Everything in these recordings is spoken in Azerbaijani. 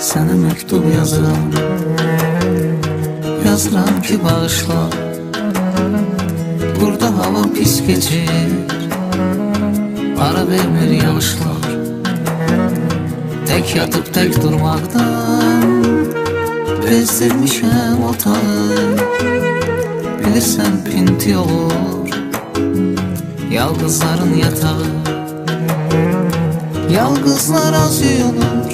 Sənə məktub yazıram, yazıram ki bağışla. Burada hava pis geçir, ara vermir yağışlar. Tek yatıp tek durmaktan bezdirmişəm otağı. Bilirsən pinti olur yalqızların yatağı. Yalqızlar az yuyulur,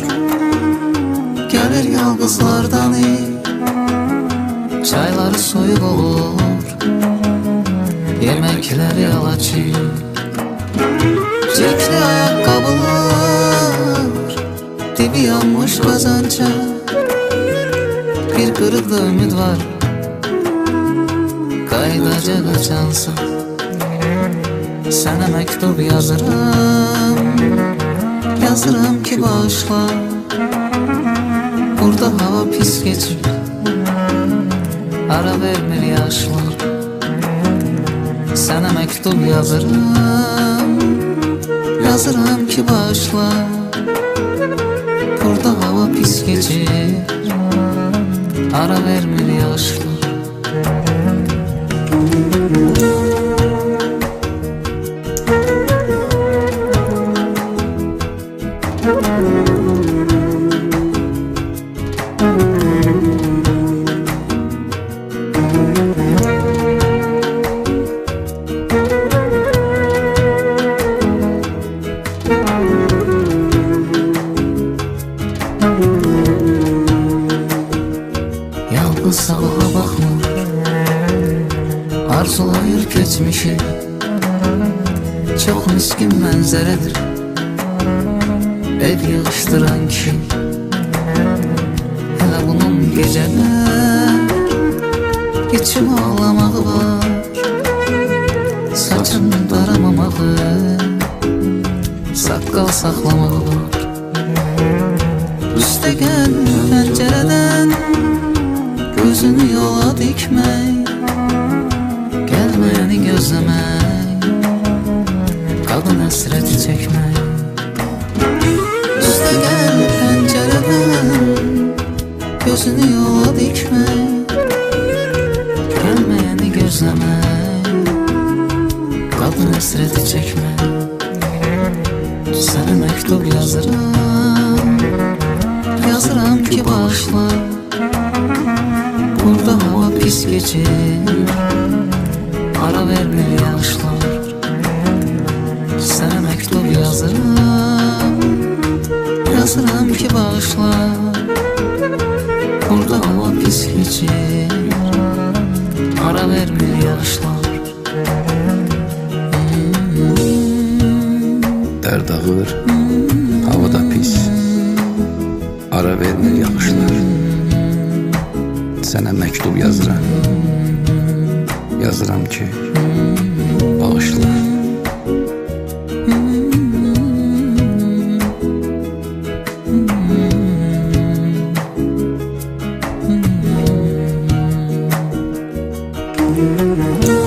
gəlir yalqızlardan çayları soyuq olur, yeməkləri alaçı. Cekli ayaqqabılar, dibi yanmış qazanca. Bir qırıq da ümid var, qaydaca qaçansın. Sənə məktub yazıram, yazıram ki bağışla. Burada hava pis geçir, ara vermir yağışlar. Sənə məktub yazıram, yazıram ki bağışla. Burada hava pis geçir, ara vermir yağışlar. Yalnız sabaha bakmır, arzulayır geçmişi. Çok miskin mənzərədir ev yığıştıran kişi. Hələ bunun gecələr içim ağlamağı var, saçın daramamağı, saqqal saxlamağı var. Üstə gəl pəncərədən gözünü yola dikmək, gəlməyəni gözləmək, qadın həsrəti çəkmək. Üstə gəl pəncərədən gözünü yola dikmək, gəlməyəni gözləmək, qadın həsrəti çəkmək. Sənə məktub yazıram, yazıram ki bağışla. Burada hava pis geçir, ara vermir yağışlar. Sənə məktub yazıram, yazıram ki bağışla. Burada hava pis geçir, ara vermir yağışlar. Dərd ağır, havada pis, ara vermir yağışlar. Sənə məktub yazıram, yazıram ki bağışla. Müzik